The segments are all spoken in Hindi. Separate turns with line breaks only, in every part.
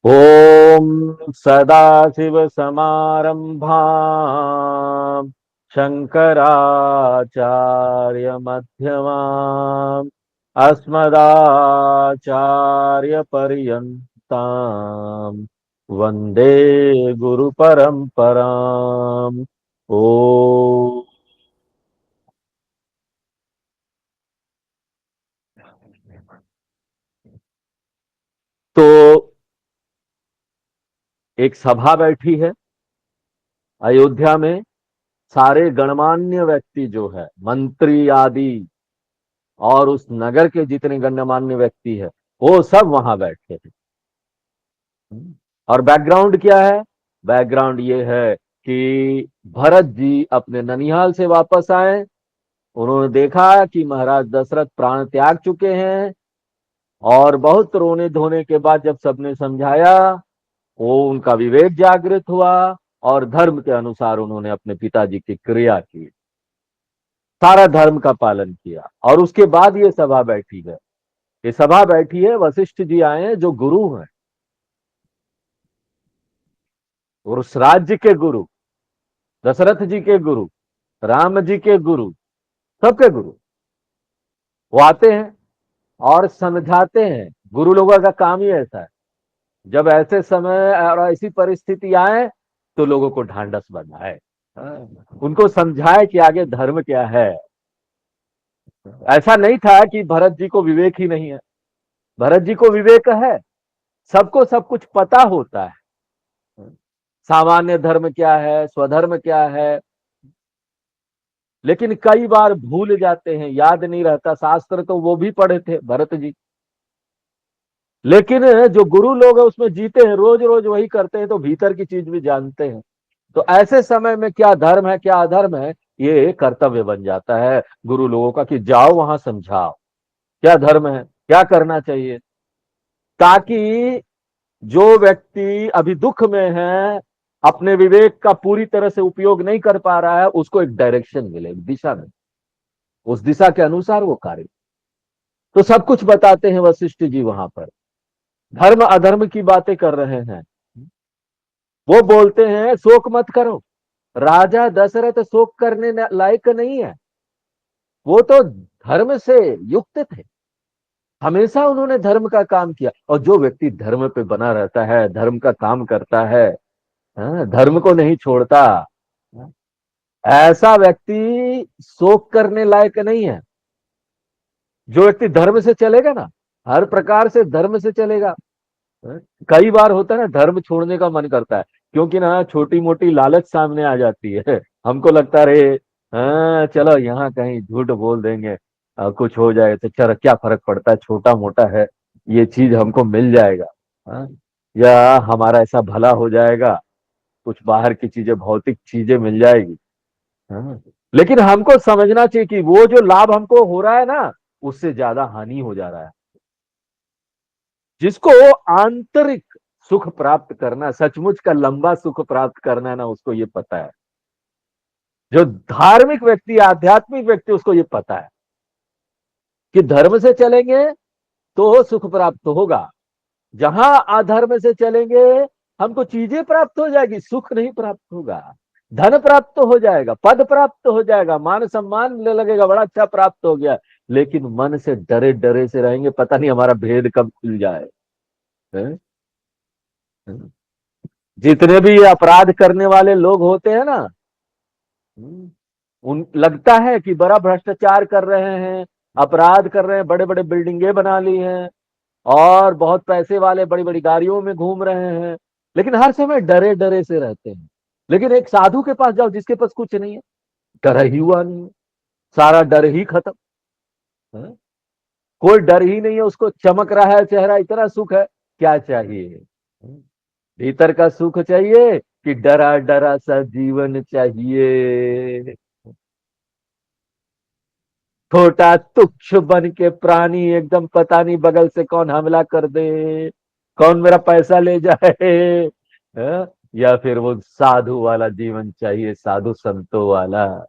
ओम सदाशिवसमारंभां शंकराचार्यमध्यमाम् अस्मदाचार्यपर्यन्तां वंदे गुरुपरंपराम्। ओ तो एक सभा बैठी है अयोध्या में। सारे गणमान्य व्यक्ति जो है, मंत्री आदि, और उस नगर के जितने गणमान्य व्यक्ति है, वो सब वहां बैठे हैं। और बैकग्राउंड क्या है? बैकग्राउंड ये है कि भरत जी अपने ननिहाल से वापस आए। उन्होंने देखा कि महाराज दशरथ प्राण त्याग चुके हैं, और बहुत रोने धोने के बाद जब सबने समझाया, वो उनका विवेक जागृत हुआ, और धर्म के अनुसार उन्होंने अपने पिताजी की क्रिया की, सारा धर्म का पालन किया। और उसके बाद ये सभा बैठी है। ये सभा बैठी है, वशिष्ठ जी आए हैं जो गुरु हैं, और उस राज्य के गुरु, दशरथ जी के गुरु, राम जी के गुरु, सबके गुरु, वो आते हैं और समझाते हैं। गुरु लोगों का काम ही ऐसा है, जब ऐसे समय और ऐसी परिस्थिति आए तो लोगों को ढांढस बंधाए, उनको समझाए कि आगे धर्म क्या है। ऐसा नहीं था कि भरत जी को विवेक ही नहीं है, भरत जी को विवेक है। सबको सब कुछ पता होता है, सामान्य धर्म क्या है, स्वधर्म क्या है। लेकिन कई बार भूल जाते हैं, याद नहीं रहता। शास्त्र तो वो भी पढ़े थे भरत जी, लेकिन जो गुरु लोग हैं उसमें जीते हैं, रोज रोज वही करते हैं, तो भीतर की चीज भी जानते हैं। तो ऐसे समय में क्या धर्म है क्या अधर्म है, ये कर्तव्य बन जाता है गुरु लोगों का, कि जाओ वहां समझाओ क्या धर्म है, क्या करना चाहिए, ताकि जो व्यक्ति अभी दुख में है, अपने विवेक का पूरी तरह से उपयोग नहीं कर पा रहा है, उसको एक डायरेक्शन मिले, एक दिशा में, उस दिशा के अनुसार वो कार्य। तो सब कुछ बताते हैं वशिष्ठ जी वहां पर। धर्म अधर्म की बातें कर रहे हैं। वो बोलते हैं शोक मत करो, राजा दशरथ शोक करने लायक नहीं है। वो तो धर्म से युक्त थे, हमेशा उन्होंने धर्म का काम किया। और जो व्यक्ति धर्म पे बना रहता है, धर्म का काम करता है, हाँ, धर्म को नहीं छोड़ता, ऐसा व्यक्ति शोक करने लायक नहीं है। जो व्यक्ति धर्म से चलेगा ना, हर प्रकार से धर्म से चलेगा। हाँ, कई बार होता है ना, धर्म छोड़ने का मन करता है, क्योंकि ना छोटी मोटी लालच सामने आ जाती है। हमको लगता है रे, हाँ चलो यहाँ कहीं झूठ बोल देंगे, कुछ हो जाए तो चलो क्या फर्क पड़ता है, छोटा मोटा है, ये चीज हमको मिल जाएगा। हाँ, या हमारा ऐसा भला हो जाएगा, कुछ बाहर की चीजें, भौतिक चीजें मिल जाएगी। हाँ, लेकिन हमको समझना चाहिए कि वो जो लाभ हमको हो रहा है ना, उससे ज्यादा हानि हो जा रहा है। जिसको आंतरिक सुख प्राप्त करना, सचमुच का लंबा सुख प्राप्त करना है ना, उसको ये पता है। जो धार्मिक व्यक्ति, आध्यात्मिक व्यक्ति, उसको ये पता है कि धर्म से चलेंगे तो सुख प्राप्त होगा, जहां अधर्म से चलेंगे हमको चीजें प्राप्त हो जाएगी, सुख नहीं प्राप्त होगा। धन प्राप्त हो जाएगा, पद प्राप्त हो जाएगा, मान सम्मान मिलने लगेगा, बड़ा अच्छा प्राप्त हो गया, लेकिन मन से डरे डरे से रहेंगे, पता नहीं हमारा भेद कब खुल जाए। हैं? जितने भी अपराध करने वाले लोग होते हैं ना, उन लगता है कि बड़ा भ्रष्टाचार कर रहे हैं, अपराध कर रहे हैं, बड़े बड़े बिल्डिंगे बना ली हैं, और बहुत पैसे वाले बड़ी बड़ी गाड़ियों में घूम रहे हैं, लेकिन हर समय डरे डरे से रहते हैं। लेकिन एक साधु के पास जाओ जिसके पास कुछ नहीं है, डर ही हुआ नहीं है, सारा डर ही खत्म है। कोई डर ही नहीं है, उसको चमक रहा है चेहरा, इतना सुख है, क्या चाहिए? भीतर का सुख चाहिए कि डरा डरा सा जीवन चाहिए? छोटा तुच्छ बन के प्राणी, एकदम पता नहीं बगल से कौन हमला कर दे, कौन मेरा पैसा ले जाए, हाँ? या फिर वो साधु वाला जीवन चाहिए, साधु संतों वाला,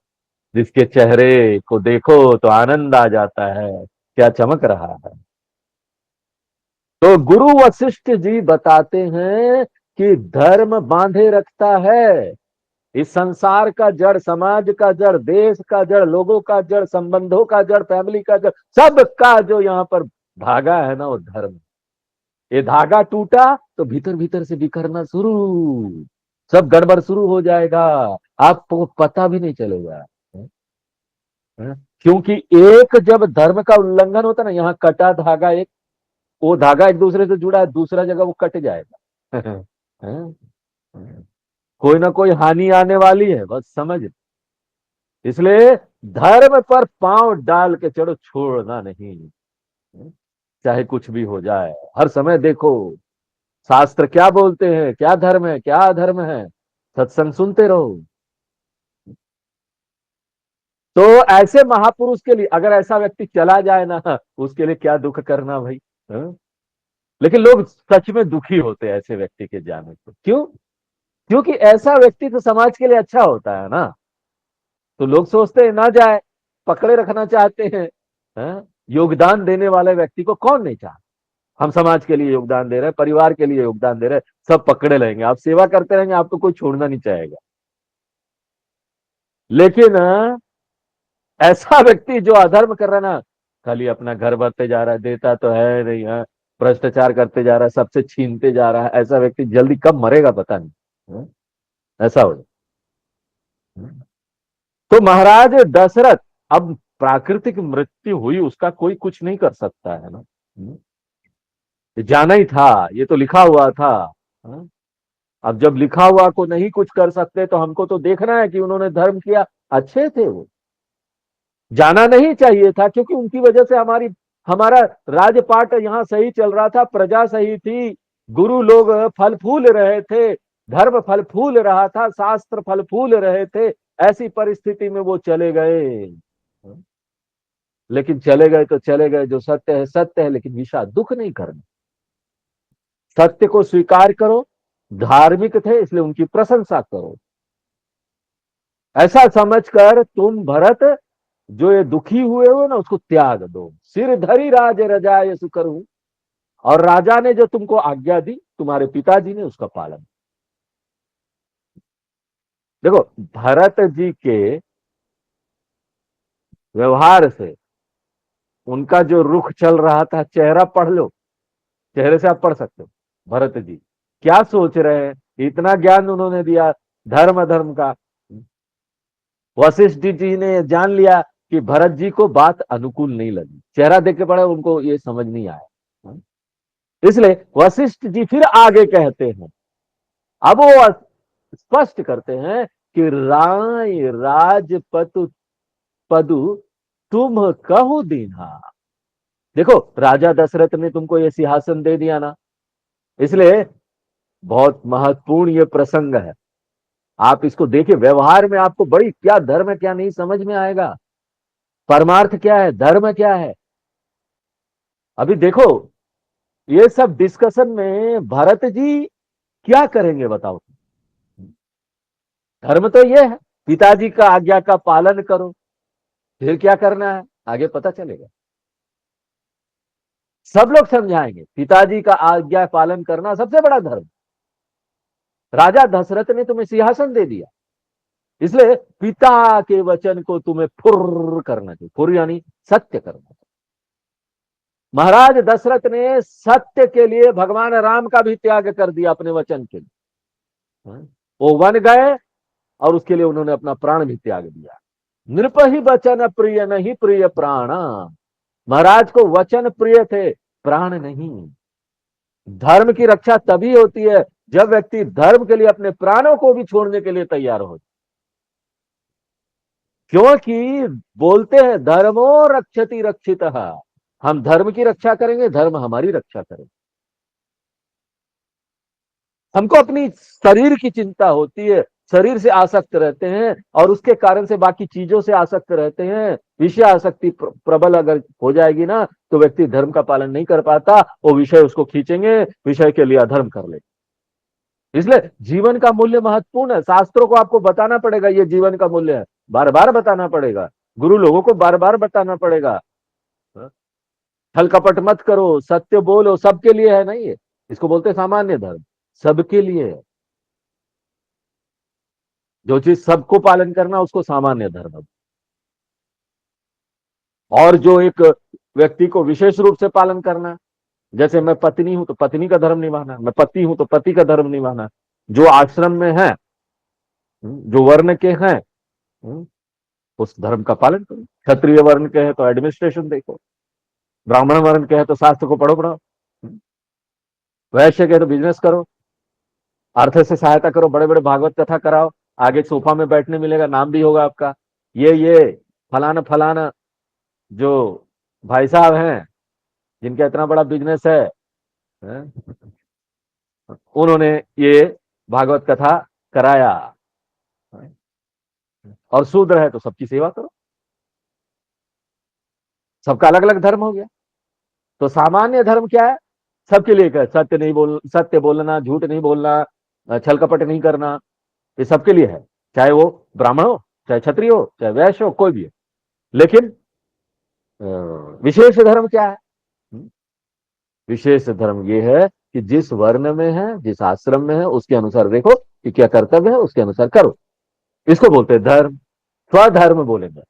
जिसके चेहरे को देखो तो आनंद आ जाता है, क्या चमक रहा है। तो गुरु वशिष्ठ जी बताते हैं कि धर्म बांधे रखता है। इस संसार का जड़, समाज का जड़, देश का जड़, लोगों का जड़, संबंधों का जड़, फैमिली का जड़, सबका जो यहाँ पर धागा है ना, वो धर्म। ये धागा टूटा तो भीतर भीतर से बिखरना शुरू, सब गड़बड़ शुरू हो जाएगा, आपको पता भी नहीं चलेगा। है? क्योंकि एक जब धर्म का उल्लंघन होता है ना, यहाँ कटा धागा एक, वो धागा एक दूसरे से जुड़ा है, दूसरा जगह वो कट जाएगा। है? कोई ना कोई हानि आने वाली है, बस समझ। इसलिए धर्म पर पांव डाल के चलो, छोड़ना नहीं, चाहे कुछ भी हो जाए। हर समय देखो शास्त्र क्या बोलते हैं, क्या धर्म है, क्या अधर्म है, सत्संग सुनते रहो। तो ऐसे महापुरुष के लिए अगर ऐसा व्यक्ति चला जाए ना, उसके लिए क्या दुख करना भाई। हाँ? लेकिन लोग सच में दुखी होते हैं ऐसे व्यक्ति के जाने को। क्यों? क्योंकि ऐसा व्यक्ति तो समाज के लिए अच्छा होता है ना, तो लोग सोचते हैं ना जाए, पकड़े रखना चाहते हैं। हाँ? योगदान देने वाले व्यक्ति को कौन नहीं चाहता। हम समाज के लिए योगदान दे रहे हैं, परिवार के लिए योगदान दे रहे हैं, सब पकड़े रहेंगे, आप सेवा करते रहेंगे, आपको कोई छोड़ना नहीं चाहेगा। लेकिन ऐसा व्यक्ति जो अधर्म कर रहा है ना, खाली अपना घर भरते जा रहा है, देता तो है नहीं, है भ्रष्टाचार करते जा रहा है, सबसे छीनते जा रहा है, ऐसा व्यक्ति जल्दी कब मरेगा पता नहीं। हाँ? ऐसा हो। तो महाराज दशरथ, अब प्राकृतिक मृत्यु हुई, उसका कोई कुछ नहीं कर सकता है ना। ये जाना ही था, ये तो लिखा हुआ था। हाँ? अब जब लिखा हुआ को नहीं कुछ कर सकते, तो हमको तो देखना है कि उन्होंने धर्म किया, अच्छे थे वो। जाना नहीं चाहिए था, क्योंकि उनकी वजह से हमारा राजपाट यहाँ सही चल रहा था, प्रजा सही थी, गुरु लोग फल फूल रहे थे, धर्म फल फूल रहा था, शास्त्र फल फूल रहे थे। ऐसी परिस्थिति में वो चले गए। लेकिन चले गए तो चले गए, जो सत्य है सत्य है, लेकिन विषाद दुख नहीं करना। सत्य को स्वीकार करो, धार्मिक थे इसलिए उनकी प्रशंसा करो। ऐसा समझकर तुम भरत, जो ये दुखी हुए हो ना, उसको त्याग दो। सिर धरी राज रजाय सुकरहूं, और राजा ने जो तुमको आज्ञा दी, तुम्हारे पिताजी ने उसका पालन। देखो भरत जी के व्यवहार से, उनका जो रुख चल रहा था, चेहरा पढ़ लो, चेहरे से आप पढ़ सकते हो भरत जी क्या सोच रहे हैं। इतना ज्ञान उन्होंने दिया धर्म अधर्म का। वशिष्ठ जी ने जान लिया कि भरत जी को बात अनुकूल नहीं लगी, चेहरा देख के पढ़ा, उनको ये समझ नहीं आया। इसलिए वशिष्ठ जी फिर आगे कहते हैं, अब वो स्पष्ट करते हैं कि राय राजपतु पदु तुम कहो दीन्हा। देखो राजा दशरथ ने तुमको ये सिंहासन दे दिया ना, इसलिए बहुत महत्वपूर्ण ये प्रसंग है। आप इसको देखिए, व्यवहार में आपको बड़ी क्या धर्म है क्या नहीं समझ में आएगा, परमार्थ क्या है, धर्म क्या है। अभी देखो ये सब डिस्कशन में भरत जी क्या करेंगे बताओ। धर्म तो ये है, पिताजी का आज्ञा का पालन करो, फिर क्या करना है आगे पता चलेगा। सब लोग समझाएंगे पिताजी का आज्ञा पालन करना सबसे बड़ा धर्म। राजा दशरथ ने तुम्हें सिंहासन दे दिया, इसलिए पिता के वचन को तुम्हें फुर करना चाहिए, फुर यानी सत्य करना। महाराज दशरथ ने सत्य के लिए भगवान राम का भी त्याग कर दिया अपने वचन के लिए। वो वन गए और उसके लिए उन्होंने अपना प्राण भी त्याग दिया। नृप ही वचन प्रिय नहीं प्रिय प्राण। महाराज को वचन प्रिय थे, प्राण नहीं। धर्म की रक्षा तभी होती है जब व्यक्ति धर्म के लिए अपने प्राणों को भी छोड़ने के लिए तैयार हो। क्योंकि बोलते हैं धर्मो रक्षति रक्षितः, हम धर्म की रक्षा करेंगे, धर्म हमारी रक्षा करेंगे। हमको अपनी शरीर की चिंता होती है, शरीर से आसक्त रहते हैं, और उसके कारण से बाकी चीजों से आसक्त रहते हैं। विषय आसक्ति प्रबल अगर हो जाएगी ना, तो व्यक्ति धर्म का पालन नहीं कर पाता, वो विषय उसको खींचेंगे, विषय के लिए अधर्म कर ले। इसलिए जीवन का मूल्य महत्वपूर्ण है, शास्त्रों को आपको बताना पड़ेगा ये जीवन का मूल्य है, बार बार बताना पड़ेगा, गुरु लोगों को बार बार बताना पड़ेगा। छल कपट मत करो, सत्य बोलो, सबके लिए है नहीं ये। इसको बोलते हैं सामान्य धर्म, सबके लिए है। जो चीज सबको पालन करना उसको सामान्य धर्म है। और जो एक व्यक्ति को विशेष रूप से पालन करना, जैसे मैं पत्नी हूं तो पत्नी का धर्म निभाना, मैं पति हूं तो पति का धर्म निभाना। जो आश्रम में है, जो वर्ण के हैं, उस धर्म का पालन करो। क्षत्रिय वर्ण के हैं तो एडमिनिस्ट्रेशन देखो, ब्राह्मण वर्ण के हैं तो शास्त्र को पढ़ो पढ़ो, वैश्य के तो बिजनेस करो, अर्थ से सहायता करो, बड़े बड़े भागवत कथा कराओ, आगे सोफा में बैठने मिलेगा, नाम भी होगा आपका, ये फलाना फलाना जो भाई साहब हैं जिनका इतना बड़ा बिजनेस है? उन्होंने ये भागवत कथा कराया। और शूद्र है तो सबकी सेवा करो। सबका अलग अलग धर्म हो गया। तो सामान्य धर्म क्या है? सबके लिए क्या? सत्य नहीं बोल, सत्य बोलना, झूठ नहीं बोलना, छल कपट नहीं करना, ये सबके लिए है। चाहे वो ब्राह्मण हो, चाहे क्षत्रिय हो, चाहे वैश्य हो, कोई भी है। लेकिन विशेष धर्म क्या है? विशेष धर्म ये है कि जिस वर्ण में है, जिस आश्रम में है, उसके अनुसार देखो कि क्या कर्तव्य है, उसके अनुसार करो। इसको बोलते हैं धर्म। स्वधर्म बोलेंगे।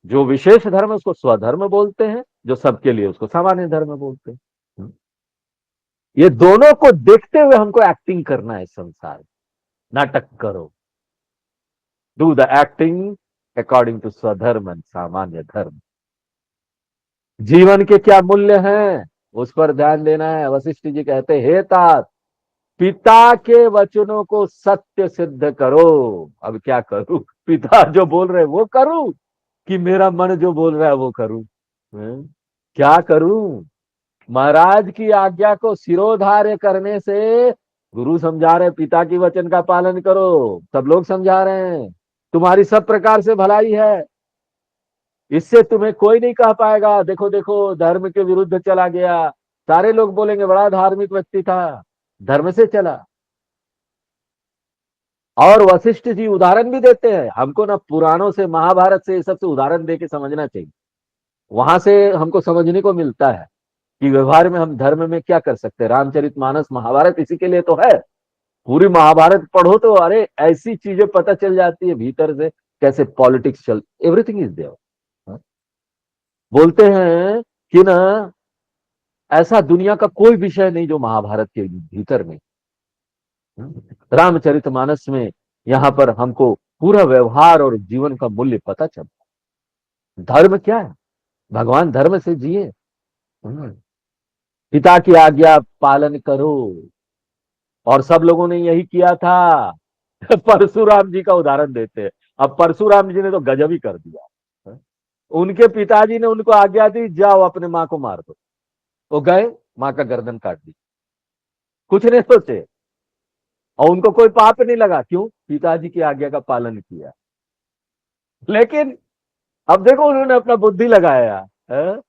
जो विशेष धर्म है उसको स्वधर्म बोलते हैं, जो सबके लिए उसको सामान्य धर्म बोलते हैं। ये दोनों को देखते हुए हमको एक्टिंग करना है संसार में। नाटक करो, do the acting according to स्वधर्म एंड सामान्य धर्म। जीवन के क्या मूल्य हैं उस पर ध्यान देना है। वशिष्ठ जी कहते, हे तात, पिता के वचनों को सत्य सिद्ध करो। अब क्या करूं? पिता जो बोल रहे वो करूं कि मेरा मन जो बोल रहा है वो करूं? क्या करूं? महाराज की आज्ञा को सिरोधार्य करने से, गुरु समझा रहे पिता की वचन का पालन करो, सब लोग समझा रहे हैं तुम्हारी सब प्रकार से भलाई है, इससे तुम्हें कोई नहीं कह पाएगा देखो देखो धर्म के विरुद्ध चला गया। सारे लोग बोलेंगे बड़ा धार्मिक व्यक्ति था, धर्म से चला। और वशिष्ठ जी उदाहरण भी देते हैं हमको ना, पुराणों से, महाभारत से, ये सबसे उदाहरण दे के समझना चाहिए। वहां से हमको समझने को मिलता है कि व्यवहार में हम धर्म में क्या कर सकते हैं। रामचरितमानस, महाभारत इसी के लिए तो है। पूरी महाभारत पढ़ो तो अरे ऐसी चीजें पता चल जाती है भीतर से, कैसे पॉलिटिक्स चल, एवरीथिंग इज देयर। बोलते हैं कि ना, ऐसा दुनिया का कोई विषय नहीं जो महाभारत के भीतर नहीं। रामचरितमानस में यहाँ पर हमको पूरा व्यवहार और जीवन का मूल्य पता चलता है। धर्म क्या है? भगवान धर्म से जिए। पिता की आज्ञा पालन करो। और सब लोगों ने यही किया था। परशुराम जी का उदाहरण देते हैं। अब परशुराम जी ने तो गजब ही कर दिया। उनके पिताजी ने उनको आज्ञा दी, जाओ अपने मां को मार दो। वो गए, मां का गर्दन काट दी, कुछ नहीं सोचे, और उनको कोई पाप नहीं लगा। क्यों? पिताजी की आज्ञा का पालन किया। लेकिन अब देखो उन्होंने अपना बुद्धि लगाया, है?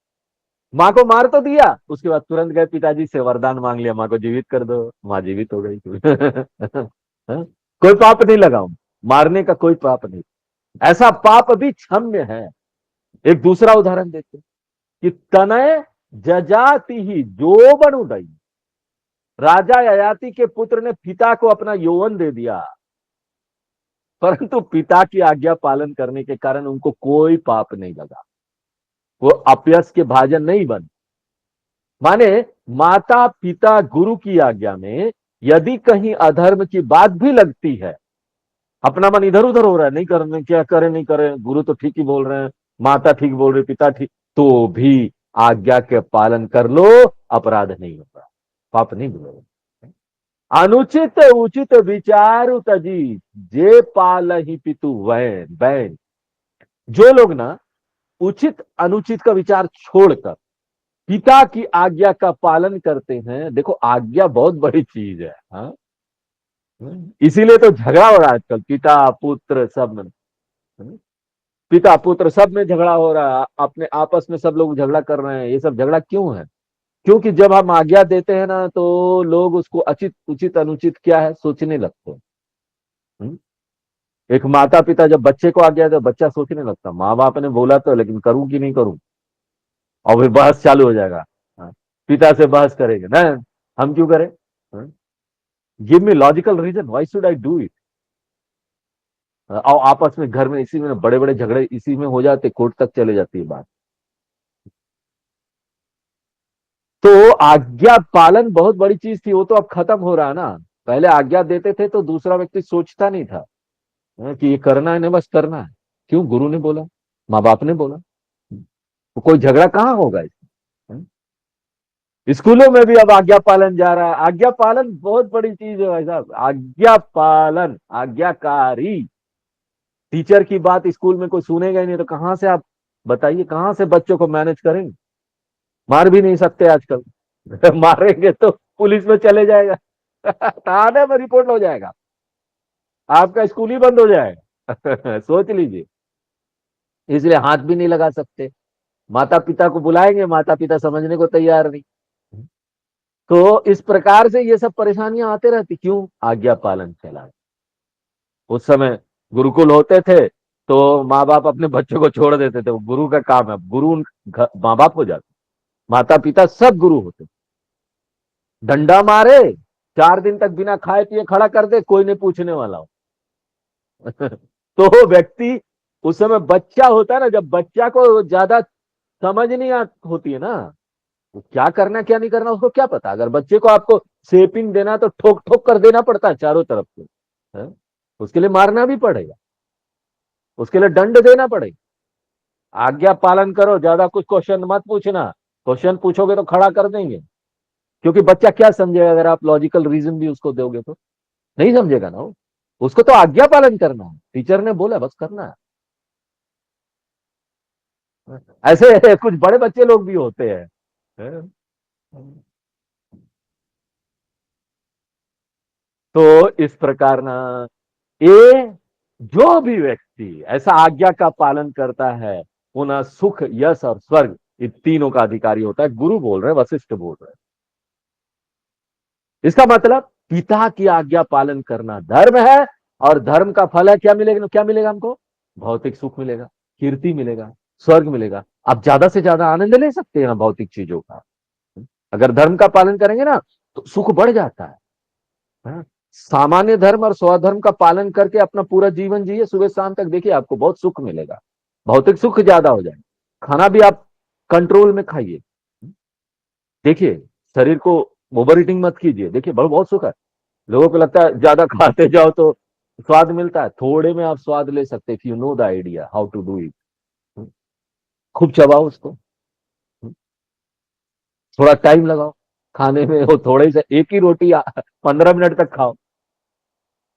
माँ को मार तो दिया, उसके बाद तुरंत गए पिताजी से वरदान मांग लिया, माँ को जीवित कर दो। माँ जीवित हो गई। कोई पाप नहीं लगा, मारने का कोई पाप नहीं। ऐसा पाप भी क्षम्य है। एक दूसरा उदाहरण देते कि तनय जजाति ही जो बनुदई। राजा ययाति के पुत्र ने पिता को अपना यौवन दे दिया, परंतु पिता की आज्ञा पालन करने के कारण उनको कोई पाप नहीं लगा, वो अपयश के भाजन नहीं बने। माने माता पिता गुरु की आज्ञा में यदि कहीं अधर्म की बात भी लगती है, अपना मन इधर उधर हो रहा है, नहीं करने, क्या करें नहीं करें, गुरु तो ठीक ही बोल रहे हैं, माता ठीक बोल रही, पिता ठीक, तो भी आज्ञा के पालन कर लो, अपराध नहीं होगा, पाप नहीं मिलेगा। अनुचित उचित विचार तजी, जे पाल ही पितु वैन बैन। जो लोग ना उचित अनुचित का विचार छोड़कर पिता की आज्ञा का पालन करते हैं, देखो आज्ञा बहुत बड़ी चीज है। हाँ? इसीलिए तो झगड़ा हो रहा है आजकल, पिता पुत्र सब में। पिता पुत्र सब में झगड़ा हो रहा है, अपने आपस में सब लोग झगड़ा कर रहे हैं। ये सब झगड़ा क्यों है? क्योंकि जब हम आज्ञा देते हैं ना, तो लोग उसको अचित उचित अनुचित क्या है सोचने लगते हैं। एक माता पिता जब बच्चे को आज्ञा दे, बच्चा सोचने लगता, माँ बाप ने बोला तो, लेकिन करूं कि नहीं करूं। और फिर बहस चालू हो जाएगा। हाँ, पिता से बहस करेंगे ना, हम क्यों करें, give me logical reason why should I do it. और आपस में घर में इसी में बड़े बड़े झगड़े इसी में हो जाते, कोर्ट तक चले जाती है बात। तो आज्ञा पालन बहुत बड़ी चीज थी, वो तो अब खत्म हो रहा है ना। पहले आज्ञा देते थे तो दूसरा व्यक्ति सोचता नहीं था, कि ये करना है ना, बस करना है। क्यों? गुरु ने बोला, माँ बाप ने बोला, तो कोई झगड़ा कहाँ होगा इसमें। स्कूलों में भी अब आज्ञा पालन जा रहा है। आज्ञा पालन बहुत बड़ी चीज है भाई साहब, आज्ञा पालन, आज्ञाकारी। टीचर की बात स्कूल में कोई सुनेगा ही नहीं, तो कहां से आप बताइए, कहां से बच्चों को मैनेज करेंगे? मार भी नहीं सकते आजकल। मारेंगे तो पुलिस में चले जाएगा। थाने में रिपोर्ट हो जाएगा, आपका स्कूल ही बंद हो जाएगा। सोच लीजिए। इसलिए हाथ भी नहीं लगा सकते। माता पिता को बुलाएंगे, माता पिता समझने को तैयार नहीं। तो इस प्रकार से ये सब परेशानियां आते रहती, क्यों? आज्ञा पालन चला। उस समय गुरुकुल होते थे तो माँ बाप अपने बच्चों को छोड़ देते थे, वो गुरु का काम है। गुरु माँ बाप हो जाते, माता पिता सब गुरु होते। डंडा मारे, 4 दिन तक बिना खाए पिए खड़ा कर दे, कोई नहीं पूछने वाला हो। तो व्यक्ति उस समय बच्चा होता है ना, जब बच्चा को ज्यादा समझ नहीं होती है ना, वो क्या करना क्या नहीं करना उसको क्या पता। अगर बच्चे को आपको शेपिंग देना तो ठोक ठोक कर देना पड़ता है चारों तरफ से, है? उसके लिए मारना भी पड़ेगा, उसके लिए दंड देना पड़ेगा। आज्ञा पालन करो, ज्यादा कुछ क्वेश्चन मत पूछना। क्वेश्चन पूछोगे तो खड़ा कर देंगे। क्योंकि बच्चा क्या समझेगा अगर आप लॉजिकल रीजन भी उसको दोगे तो? नहीं समझेगा ना वो। उसको तो आज्ञा पालन करना है, टीचर ने बोला बस करना है। ऐसे कुछ बड़े बच्चे लोग भी होते हैं, है? तो इस प्रकार ना, ये जो भी व्यक्ति ऐसा आज्ञा का पालन करता है, वो ना सुख, यश और स्वर्ग, ये तीनों का अधिकारी होता है। गुरु बोल रहे हैं, वशिष्ठ बोल रहे हैं। इसका मतलब पिता की आज्ञा पालन करना धर्म है। और धर्म का फल है क्या मिलेगा? क्या मिलेगा हमको? भौतिक सुख मिलेगा, कीर्ति मिलेगा, स्वर्ग मिलेगा। आप ज्यादा से ज्यादा आनंद ले सकते हैं ना भौतिक चीजों का। अगर धर्म का पालन करेंगे ना तो सुख बढ़ जाता है? सामान्य धर्म और स्वधर्म का पालन करके अपना पूरा जीवन जिए, सुबह शाम तक, देखिए आपको बहुत सुख मिलेगा, भौतिक सुख ज्यादा हो जाएगा। खाना भी आप कंट्रोल में खाइए, देखिए शरीर को ओवर ईटिंग मत कीजिए, देखिए बहुत बहुत सुख है। लोगों को लगता है ज्यादा खाते जाओ तो स्वाद मिलता है, थोड़े में आप स्वाद ले सकते, if you know the idea how to do it. खूब चबाओ उसको, थोड़ा टाइम लगाओ खाने में, वो थोड़े से एक ही रोटी 15 मिनट तक खाओ,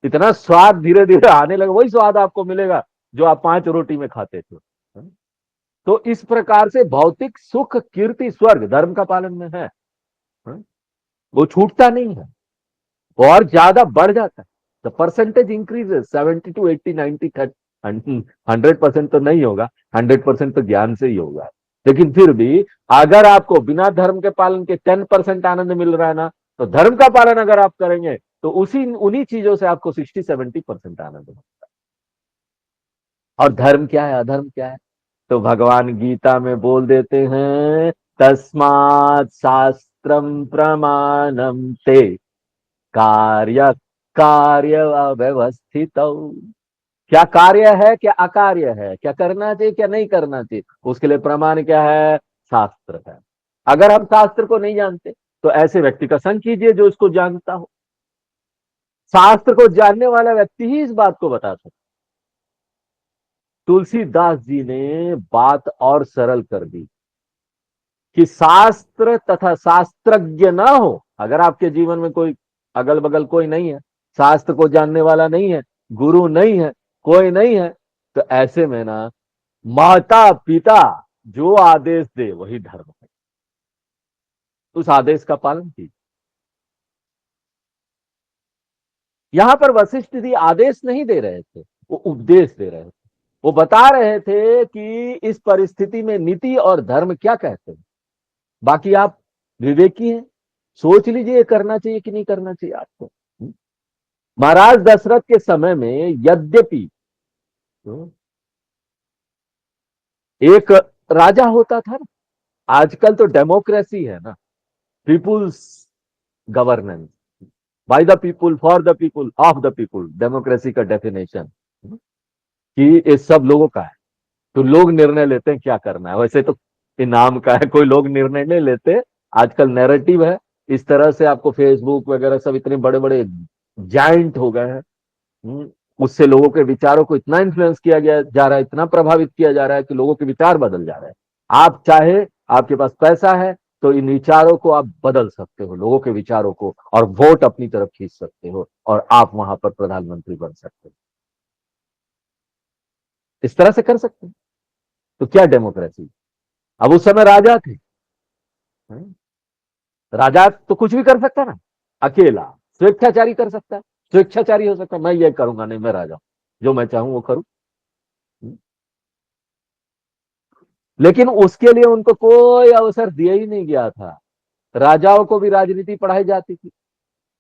इतना स्वाद धीरे धीरे आने लगा, वही स्वाद आपको मिलेगा जो आप 5 रोटी में खाते थे। तो इस प्रकार से भौतिक सुख, कीर्ति, स्वर्ग धर्म का पालन में है। वो छूटता नहीं है, वो और ज्यादा बढ़ जाता है। द परसेंटेज इंक्रीजेस 70 to 80 90 100% तो नहीं होगा, 100% तो ज्ञान से ही होगा। लेकिन फिर भी अगर आपको बिना धर्म के पालन के 10% आनंद मिल रहा है ना, तो धर्म का पालन अगर आप करेंगे तो उसी उन्हीं चीजों से आपको 60 70% आनंद मिलेगा। और धर्म क्या है, अधर्म क्या है? तो भगवान गीता में बोल देते हैं, तस्मात् शास्त्रम प्रमाणम ते कार्य कार्य अव्यवस्थित। क्या कार्य है, क्या अकार्य है, क्या करना चाहिए, क्या नहीं करना चाहिए, उसके लिए प्रमाण क्या है? शास्त्र है। अगर हम शास्त्र को नहीं जानते तो ऐसे व्यक्ति का संग कीजिए जो उसको जानता हो। शास्त्र को जानने वाला व्यक्ति ही इस बात को बता सकता। तुलसीदास जी ने बात और सरल कर दी कि शास्त्र तथा शास्त्रज्ञ ना हो, अगर आपके जीवन में कोई अगल बगल कोई नहीं है, शास्त्र को जानने वाला नहीं है, गुरु नहीं है, कोई नहीं है, तो ऐसे में ना माता पिता जो आदेश दे वही धर्म है, उस आदेश का पालन कीजिए। यहां पर वशिष्ठ जी आदेश नहीं दे रहे थे, वो उपदेश दे रहे थे। वो बता रहे थे कि इस परिस्थिति में नीति और धर्म क्या कहते हैं। बाकी आप विवेकी हैं, सोच लीजिए ये करना चाहिए कि नहीं करना चाहिए आपको। महाराज दशरथ के समय में यद्यपि एक राजा होता था ना, आजकल तो डेमोक्रेसी है ना, people's governance, by the people for the people of the people, democracy का डेफिनेशन कि ये सब लोगों का है। तो लोग निर्णय लेते हैं क्या करना है, वैसे तो इनाम का है, कोई लोग निर्णय नहीं लेते। आजकल नैरेटिव है इस तरह से, आपको फेसबुक वगैरह सब इतने बड़े बड़े जाइंट हो गए हैं। उससे लोगों के विचारों को इतना इन्फ्लुएंस किया गया जा रहा है, इतना प्रभावित किया जा रहा है कि लोगों के विचार बदल जा रहे हैं। आप चाहे, आपके पास पैसा है तो इन विचारों को आप बदल सकते हो, लोगों के विचारों को, और वोट अपनी तरफ खींच सकते हो, और आप वहां पर प्रधानमंत्री बन सकते हो। इस तरह से कर सकते हैं। तो क्या डेमोक्रेसी। अब उस समय राजा थे, राजा तो कुछ भी कर सकता ना, अकेला स्वेच्छाचारी कर सकता है, स्वेच्छाचारी हो सकता है, मैं ये करूंगा नहीं, मैं राजा हूं, जो मैं चाहूं वो करूं। लेकिन उसके लिए उनको कोई अवसर दिया ही नहीं गया था। राजाओं को भी राजनीति पढ़ाई जाती थी।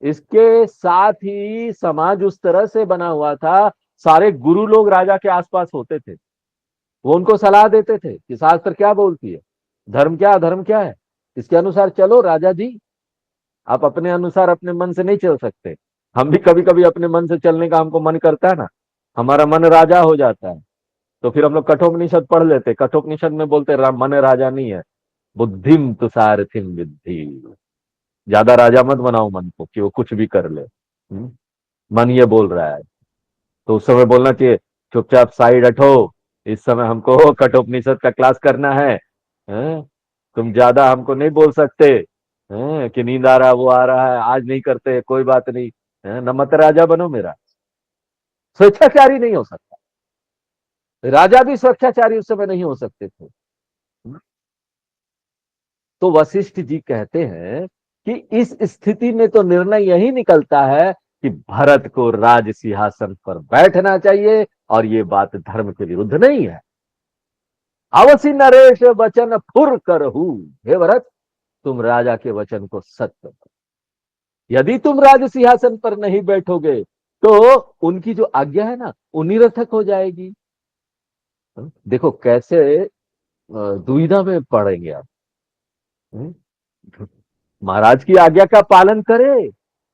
इसके साथ ही समाज उस तरह से बना हुआ था, सारे गुरु लोग राजा के आसपास होते थे। वो उनको सलाह देते थे कि शास्त्र क्या बोलती है, धर्म क्या अधर्म क्या है, इसके अनुसार चलो राजा जी। आप अपने अनुसार अपने मन से नहीं चल सकते। हम भी कभी कभी अपने मन से चलने का हमको मन करता है ना, हमारा मन राजा हो जाता है। तो फिर हम लोग कठोपनिषद पढ़ लेते, कठोपनिषद में बोलते मन राजा नहीं है, बुद्धिम तुषारथिम विद्धि। ज्यादा राजा मत बनाओ मन को कि वो कुछ भी कर ले। मन ये बोल रहा है, तो उस समय बोलना चाहिए चुपचाप साइड हटो, इस समय हमको कठोपनिषद का क्लास करना है। हैं? तुम ज्यादा हमको नहीं बोल सकते। हैं? कि नींद आ रहा है, वो आ रहा है, आज नहीं करते, कोई बात नहीं। हैं? न मत राजा बनो मेरा। स्वेच्छाचारी नहीं हो सकता, राजा भी स्वेच्छाचारी उस समय नहीं हो सकते थे। तो वशिष्ठ जी कहते हैं कि इस स्थिति में तो निर्णय यही निकलता है कि भरत को राज सिंहासन पर बैठना चाहिए, और ये बात धर्म के विरुद्ध नहीं है। अवसि नरेश वचन फुर करहू, हे भरत तुम राजा के वचन को सत्य करो। यदि तुम राज सिंहासन पर नहीं बैठोगे तो उनकी जो आज्ञा है ना वो निरर्थक हो जाएगी। देखो कैसे दुविधा में पड़ेंगे आप। हम्म? महाराज की आज्ञा का पालन करे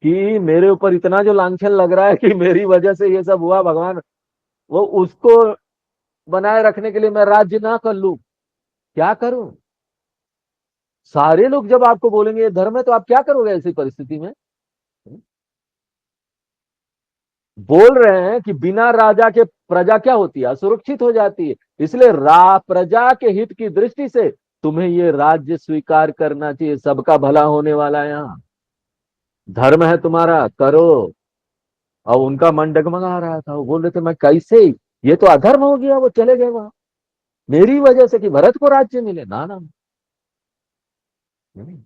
कि मेरे ऊपर इतना जो लांछन लग रहा है कि मेरी वजह से ये सब हुआ, भगवान वो उसको बनाए रखने के लिए मैं राज्य ना कर लूं, क्या करूं। सारे लोग जब आपको बोलेंगे ये धर्म है, तो आप क्या करोगे ऐसी परिस्थिति में। बोल रहे हैं कि बिना राजा के प्रजा क्या होती है, असुरक्षित हो जाती है। इसलिए प्रजा के हित की दृष्टि से तुम्हें ये राज्य स्वीकार करना चाहिए, सबका भला होने वाला है यहाँ, धर्म है तुम्हारा, करो। और उनका मन डगमगा रहा था, वो बोल रहे थे मैं कैसे, ये तो अधर्म हो गया, वो चले गए वहां मेरी वजह से कि भरत को राज्य मिले, ना ना। नहीं।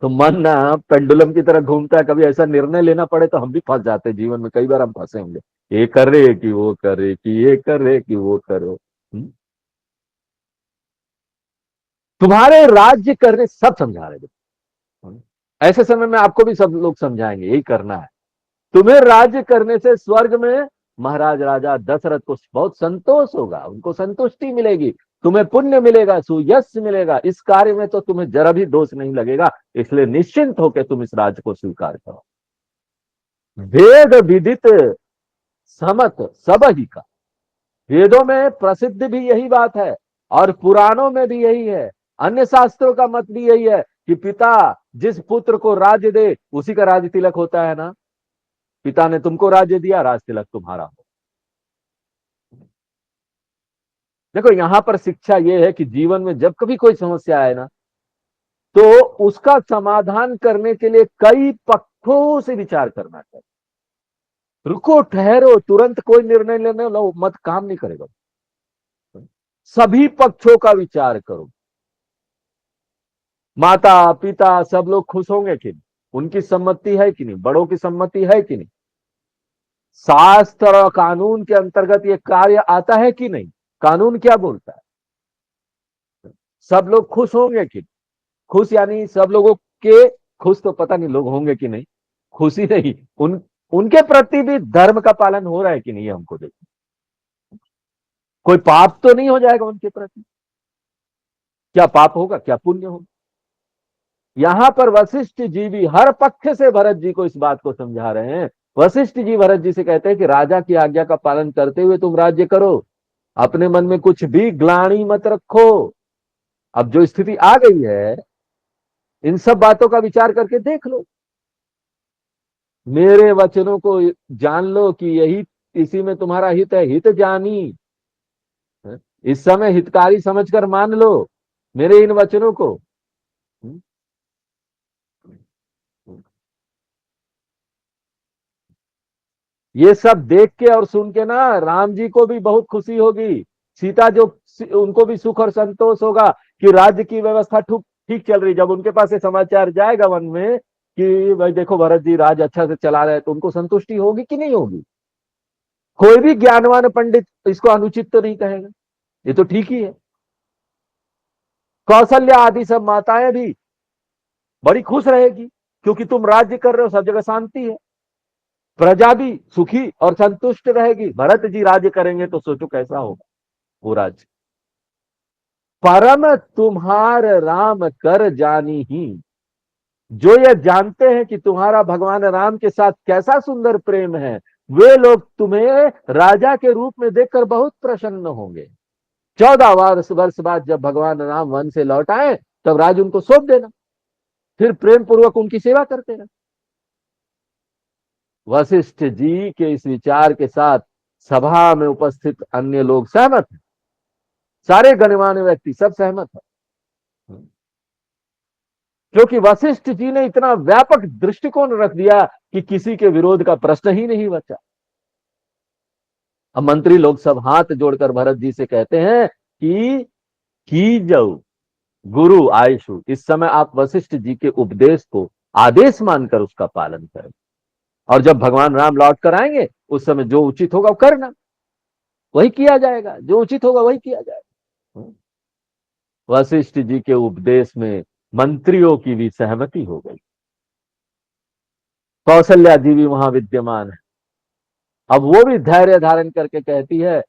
तो मन ना पेंडुलम की तरह घूमता है, कभी ऐसा निर्णय लेना पड़े तो हम भी फंस जाते हैं, जीवन में कई बार हम फंसे होंगे, ये करे कि वो करे, कि ये करे कि वो करो। तुम्हारे राज्य करने सब समझा रहे थे। ऐसे समय में आपको भी सब लोग समझाएंगे यही करना है, तुम्हें राज्य करने से स्वर्ग में महाराज राजा दशरथ को बहुत संतोष होगा, उनको संतुष्टि मिलेगी, तुम्हें पुण्य मिलेगा, सुयश मिलेगा, इस कार्य में तो तुम्हें जरा भी दोष नहीं लगेगा। इसलिए निश्चिंत होकर तुम इस राज्य को स्वीकार करो। वेद विदित समत सब ही का, वेदों में प्रसिद्ध भी यही बात है, और पुराणों में भी यही है, अन्य शास्त्रों का मत भी यही है कि पिता जिस पुत्र को राज्य दे उसी का राज तिलक होता है ना। पिता ने तुमको राज्य दिया, राज तिलक तुम्हारा हो। देखो यहां पर शिक्षा यह है कि जीवन में जब कभी कोई समस्या आए ना, तो उसका समाधान करने के लिए कई पक्षों से विचार करना चाहिए। रुको ठहरो, तुरंत कोई निर्णय लेने लो मत, काम नहीं करेगा। सभी पक्षों का विचार करो। माता पिता सब लोग खुश होंगे कि नहीं, उनकी सम्मति है कि नहीं, बड़ों की सम्मति है कि नहीं, शास्त्र और कानून के अंतर्गत ये कार्य आता है कि नहीं, कानून क्या बोलता है, सब लोग खुश होंगे कि नहीं? खुश यानी सब लोगों के, खुश तो पता नहीं लोग होंगे कि नहीं, खुशी नहीं, उनके प्रति भी धर्म का पालन हो रहा है कि नहीं, हमको देखो, कोई पाप तो नहीं हो जाएगा उनके प्रति। क्या पाप होगा, क्या पुण्य होगा। यहां पर वशिष्ठ जी भी हर पक्ष से भरत जी को इस बात को समझा रहे हैं। वशिष्ठ जी भरत जी से कहते हैं कि राजा की आज्ञा का पालन करते हुए तुम राज्य करो, अपने मन में कुछ भी ग्लानि मत रखो। अब जो स्थिति आ गई है, इन सब बातों का विचार करके देख लो, मेरे वचनों को जान लो कि यही, इसी में तुम्हारा हित है, हित जानी। इस समय हितकारी समझकर मान लो मेरे इन वचनों को। ये सब देख के और सुन के ना राम जी को भी बहुत खुशी होगी, सीता जो, उनको भी सुख और संतोष होगा कि राज्य की व्यवस्था ठीक ठीक चल रही। जब उनके पास ये समाचार जाएगा वन में कि भाई देखो भरत जी राज अच्छा से चला रहे हैं, तो उनको संतुष्टि होगी कि नहीं होगी। कोई भी ज्ञानवान पंडित इसको अनुचित तो नहीं कहेगा, ये तो ठीक ही है। कौशल्या आदि सब माताएं भी बड़ी खुश रहेगी, क्योंकि तुम राज्य कर रहे हो, सब जगह शांति है, प्रजा भी सुखी और संतुष्ट रहेगी। भरत जी राज्य करेंगे तो सोचो कैसा होगा वो राज्य। परम तुम्हार राम कर जानी ही, जो ये जानते हैं कि तुम्हारा भगवान राम के साथ कैसा सुंदर प्रेम है, वे लोग तुम्हें राजा के रूप में देखकर बहुत प्रसन्न होंगे। 14 वर्ष बाद जब भगवान राम वन से लौट आए, तब राज उनको सौंप देना, फिर प्रेम पूर्वक उनकी सेवा करते रहना। वशिष्ठ जी के इस विचार के साथ सभा में उपस्थित अन्य लोग सहमत हैं, सारे गणमान्य व्यक्ति सब सहमत है, क्योंकि वशिष्ठ जी ने इतना व्यापक दृष्टिकोण रख दिया कि किसी के विरोध का प्रश्न ही नहीं बचा। अब मंत्री लोग सब हाथ जोड़कर भरत जी से कहते हैं कि की जाऊ गुरु आयशु, इस समय आप वशिष्ठ जी के उपदेश को आदेश मानकर उसका पालन करें, और जब भगवान राम लौट कर आएंगे उस समय जो उचित होगा वो करना, वही किया जाएगा, जो उचित होगा वही किया जाएगा। वशिष्ठ जी के उपदेश में मंत्रियों की भी सहमति हो गई। कौशल्या जी भी वहां विद्यमान है। अब वो भी धैर्य धारण करके कहती है,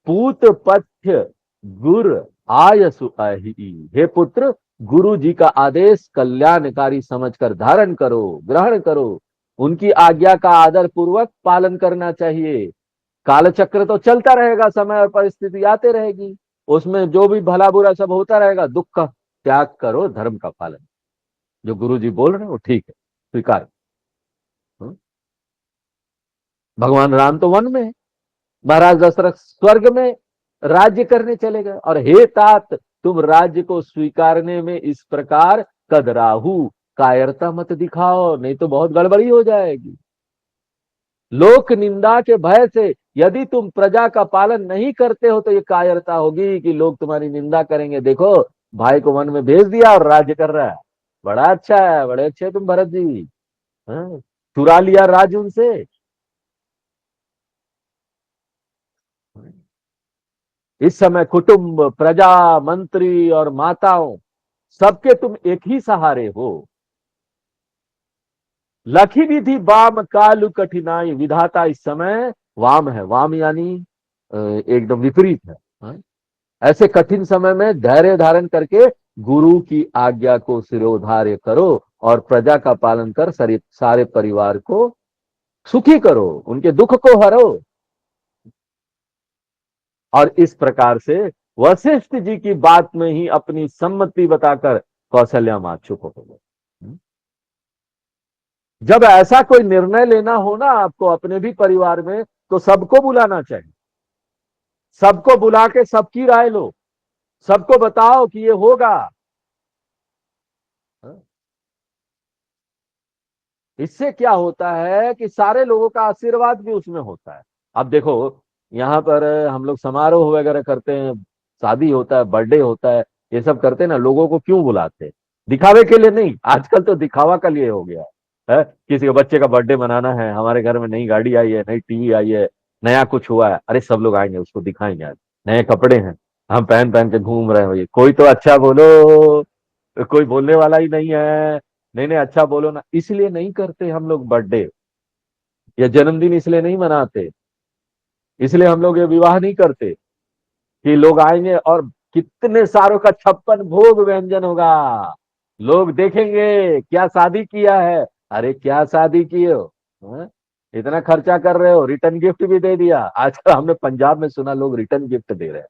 पूत पथ्य गुर आयसु अहि, हे पुत्र, गुरु जी का आदेश कल्याणकारी समझकर धारण करो, ग्रहण करो। उनकी आज्ञा का आदर पूर्वक पालन करना चाहिए। कालचक्र तो चलता रहेगा, समय और परिस्थिति आते रहेगी, उसमें जो भी भला बुरा सब होता रहेगा। दुख का त्याग करो, धर्म का पालन, जो गुरु जी बोल रहे हैं वो ठीक है, स्वीकार। भगवान राम तो वन में है, महाराज दशरथ स्वर्ग में राज्य करने चले गए, और हे तात, तुम राज्य को स्वीकारने में इस प्रकार कदराहू कायरता मत दिखाओ, नहीं तो बहुत गड़बड़ी हो जाएगी। लोक निंदा के भय से यदि तुम प्रजा का पालन नहीं करते हो तो ये कायरता होगी कि लोग तुम्हारी निंदा करेंगे। देखो भाई को वन में भेज दिया और राज्य कर रहा है, बड़ा अच्छा है, बड़े अच्छे तुम भरत जी, हाँ? चुरा लिया राज उनसे। इस समय कुटुंब, प्रजा, मंत्री और माताओं, सबके तुम एक ही सहारे हो। लखी विधि वाम कालु कठिनाई, विधाता इस समय वाम है, वाम यानी एकदम विपरीत है, हाँ? ऐसे कठिन समय में धैर्य धारण करके गुरु की आज्ञा को सिरोधार्य करो और प्रजा का पालन कर सारे परिवार को सुखी करो, उनके दुख को हरो। और इस प्रकार से वशिष्ठ जी की बात में ही अपनी सम्मति बताकर कौशल्या मां चुप हो गई। जब ऐसा कोई निर्णय लेना हो ना आपको अपने भी परिवार में, तो सबको बुलाना चाहिए, सबको बुला के सबकी राय लो, सबको बताओ कि ये होगा। इससे क्या होता है कि सारे लोगों का आशीर्वाद भी उसमें होता है। अब देखो यहाँ पर हम लोग समारोह वगैरह करते हैं, शादी होता है, बर्थडे होता है, ये सब करते हैं ना, लोगों को क्यों बुलाते हैं? दिखावे के लिए नहीं, आजकल तो दिखावा का लिए हो गया है। किसी के बच्चे का बर्थडे मनाना है, हमारे घर में नई गाड़ी आई है, नई टीवी आई है, नया कुछ हुआ है, अरे सब लोग आएंगे उसको दिखाएंगे, आज नए कपड़े हैं, हम पहन पहन के घूम रहे हो, ये कोई तो अच्छा बोलो, कोई बोलने वाला ही नहीं है। नहीं नहीं अच्छा बोलो ना, इसलिए नहीं करते हम लोग बर्थडे या जन्मदिन, इसलिए नहीं मनाते, इसलिए हम लोग ये विवाह नहीं करते कि लोग आएंगे और कितने सारों का 56 भोग व्यंजन होगा। लोग देखेंगे क्या शादी किया है। अरे क्या शादी किए हो, हाँ? इतना खर्चा कर रहे हो, रिटर्न गिफ्ट भी दे दिया। आजकल हमने पंजाब में सुना लोग रिटर्न गिफ्ट दे रहे हैं।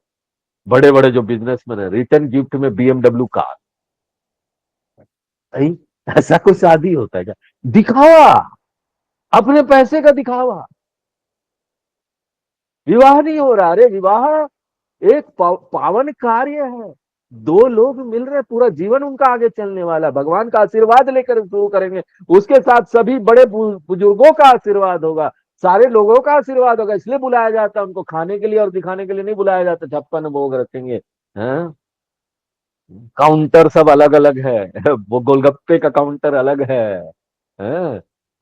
बड़े बड़े जो बिजनेसमैन है, रिटर्न गिफ्ट में BMW कार। भाई, ऐसा कोई शादी होता है क्या? दिखावा, अपने पैसे का दिखावा। विवाह नहीं हो रहा। अरे विवाह एक पावन कार्य है। दो लोग मिल रहे, पूरा जीवन उनका आगे चलने वाला है। भगवान का आशीर्वाद लेकर शुरू करेंगे। उसके साथ सभी बड़े बुजुर्गों का आशीर्वाद होगा, सारे लोगों का आशीर्वाद होगा। इसलिए बुलाया जाता है उनको, खाने के लिए और दिखाने के लिए नहीं बुलाया जाता। 56 भोग रखेंगे, हैं? काउंटर सब अलग अलग है। वो गोलगप्पे का काउंटर अलग है?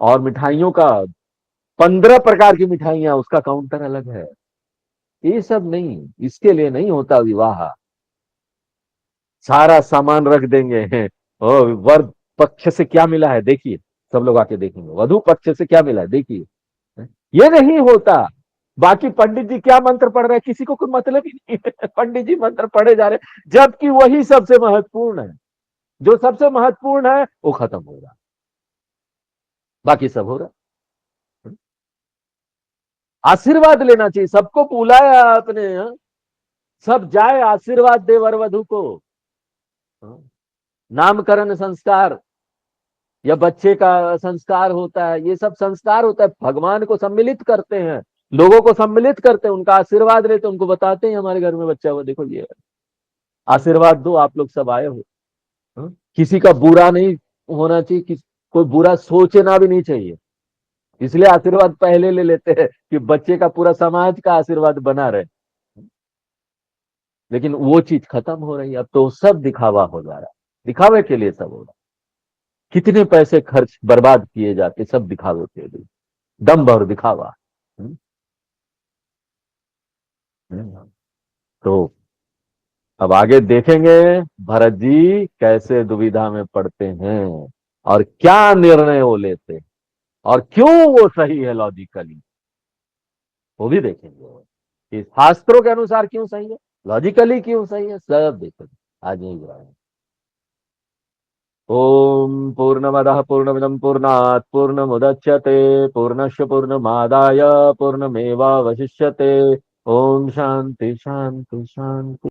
और मिठाइयों का 15 प्रकार की मिठाइयां, उसका काउंटर अलग है। ये सब नहीं, इसके लिए नहीं होता विवाह। सारा सामान रख देंगे हैं। और वर पक्ष से क्या मिला है देखिए, सब लोग आके देखेंगे। वधु पक्ष से क्या मिला है देखिए। ये नहीं होता। बाकी पंडित जी क्या मंत्र पढ़ रहे हैं, किसी को कोई मतलब ही नहीं है। पंडित जी मंत्र पढ़े जा रहे हैं, जबकि वही सबसे महत्वपूर्ण है। जो सबसे महत्वपूर्ण है वो खत्म हो रहा, बाकी सब हो रहा। आशीर्वाद लेना चाहिए, सबको बुलाया आपने, हाँ? सब जाए आशीर्वाद दे वर वधु को, हाँ? नामकरण संस्कार या बच्चे का संस्कार होता है, ये सब संस्कार होता है। भगवान को सम्मिलित करते हैं, लोगों को सम्मिलित करते हैं, उनका आशीर्वाद लेते हैं, उनको बताते हैं हमारे घर में बच्चा हुआ, देखो ये आशीर्वाद दो, आप लोग सब आए हो, हाँ? किसी का बुरा नहीं होना चाहिए, कोई बुरा सोचना भी नहीं चाहिए। इसलिए आशीर्वाद पहले ले लेते हैं कि बच्चे का पूरा समाज का आशीर्वाद बना रहे। लेकिन वो चीज खत्म हो रही है, अब तो सब दिखावा हो जा रहा है। दिखावे के लिए सब हो रहा है। कितने पैसे खर्च बर्बाद किए जाते सब दिखावे के लिए, दम्भ और दिखावा। हम्म, तो अब आगे देखेंगे भरत जी कैसे दुविधा में पड़ते हैं और क्या निर्णय वो लेते हैं, और क्यों वो सही है लॉजिकली, वो भी देखेंगे। कि शास्त्रों के अनुसार क्यों सही है, लॉजिकली क्यों सही है, सब देखेंगे आज यही ग्रहण। ओम पूर्णमदः पूर्णमिदं पूर्णात् पूर्णमुदच्यते पूर्णस्य पूर्णमादाय पूर्णमेवावशिष्यते। ओम शांति शांति शांति।